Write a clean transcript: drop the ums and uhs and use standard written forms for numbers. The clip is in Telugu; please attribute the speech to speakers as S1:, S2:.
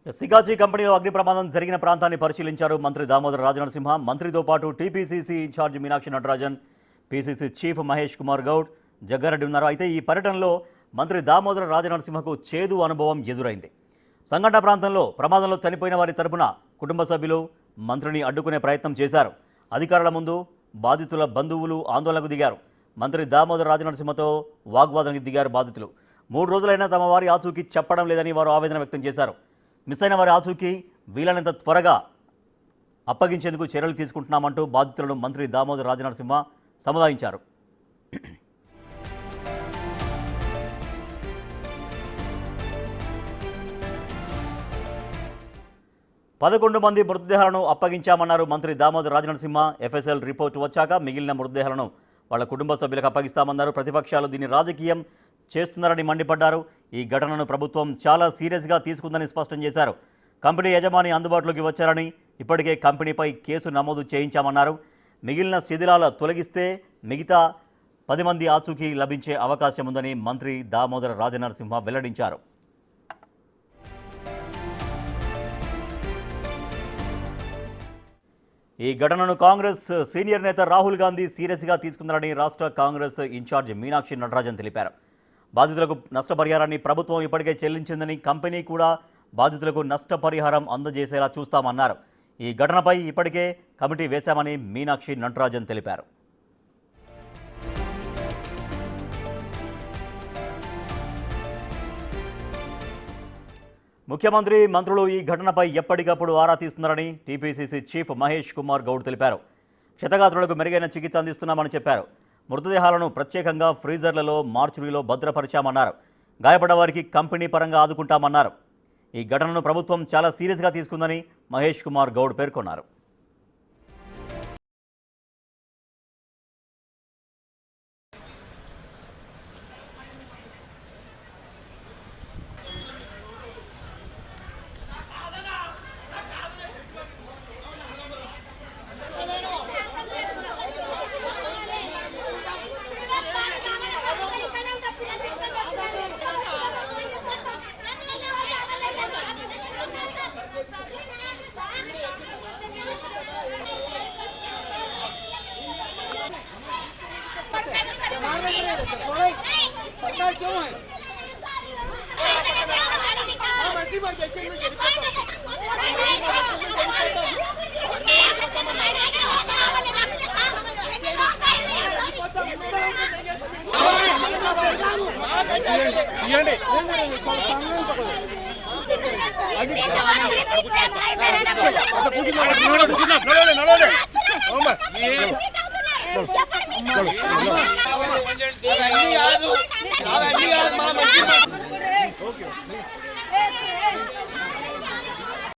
S1: సిగాచి కంపెనీలో అగ్ని ప్రమాదం జరిగిన ప్రాంతాన్ని పరిశీలించారు మంత్రి దామోదర రాజనరసింహ. మంత్రితో పాటు TPCC incharge Meenakshi Natarajan, PCC chief Mahesh Kumar Goud, Jaggareddy ఉన్నారు. అయితే ఈ పర్యటనలో మంత్రి దామోదర రాజనరసింహకు చేదు అనుభవం ఎదురైంది. సంఘటన ప్రాంతంలో ప్రమాదంలో చనిపోయిన వారి తరపున కుటుంబ సభ్యులు మంత్రిని అడ్డుకునే ప్రయత్నం చేశారు. అధికారుల ముందు బాధితుల బంధువులు ఆందోళనకు దిగారు. మంత్రి దామోదర రాజనరసింహతో వాగ్వాదానికి దిగారు బాధితులు. 3 రోజులైనా తమ వారి ఆచూకీ చెప్పడం లేదని వారు ఆవేదన వ్యక్తం చేశారు. మిస్ అయిన వారి ఆచూకీ వీలైనంత త్వరగా అప్పగించేందుకు చర్యలు తీసుకుంటున్నామంటూ బాధితులను మంత్రి దామోదర రాజనరసింహ సముదాయించారు. పదకొండు మంది మృతదేహాలను అప్పగించామన్నారు మంత్రి దామోదర రాజనరసింహ. ఎఫ్ఎస్ఎల్ రిపోర్టు వచ్చాక మిగిలిన మృతదేహాలను వాళ్ళ కుటుంబ సభ్యులకు అప్పగిస్తామన్నారు. ప్రతిపక్షాలు దీన్ని రాజకీయం చేస్తున్నారని మండిపడ్డారు. ఈ ఘటనను ప్రభుత్వం చాలా సీరియస్గా తీసుకుందని స్పష్టం చేశారు. కంపెనీ యజమాని అందుబాటులోకి వచ్చారని, ఇప్పటికే కంపెనీపై కేసు నమోదు చేయించామన్నారు. మిగిలిన శిథిలాల తొలగిస్తే మిగతా 10 మంది ఆచూకీ లభించే అవకాశం ఉందని మంత్రి దామోదర రాజనరసింహ వెల్లడించారు. ఈ ఘటనను కాంగ్రెస్ సీనియర్ నేత రాహుల్ గాంధీ సీరియస్గా తీసుకున్నారని రాష్ట్ర కాంగ్రెస్ ఇన్ఛార్జి మీనాక్షి నటరాజన్ తెలిపారు. బాధితులకు నష్టపరిహారాన్ని ప్రభుత్వం ఇప్పటికే చెల్లించిందని, కంపెనీ కూడా బాధితులకు నష్టపరిహారం అందజేసేలా చూస్తామన్నారు. ఈ ఘటనపై ఇప్పటికే కమిటీ వేశామని మీనాక్షి నటరాజన్ తెలిపారు. ముఖ్యమంత్రి, మంత్రులు ఈ ఘటనపై ఎప్పటికప్పుడు ఆరా తీస్తున్నారని టీపీసీసీ చీఫ్ మహేష్ కుమార్ గౌడ్ తెలిపారు. క్షతగాత్రులకు మెరుగైన చికిత్స అందిస్తున్నామని చెప్పారు. మృతదేహాలను ప్రత్యేకంగా ఫ్రీజర్లలో, మార్చురీలో భద్రపరిచామన్నారు. గాయపడ్డ వారికి కంపెనీ పరంగా ఆదుకుంటామన్నారు. ఈ ఘటనను ప్రభుత్వం చాలా సీరియస్గా తీసుకుందని మహేష్ కుమార్ గౌడ్ పేర్కొన్నారు.
S2: అవన్నీ కాదు మా మంచి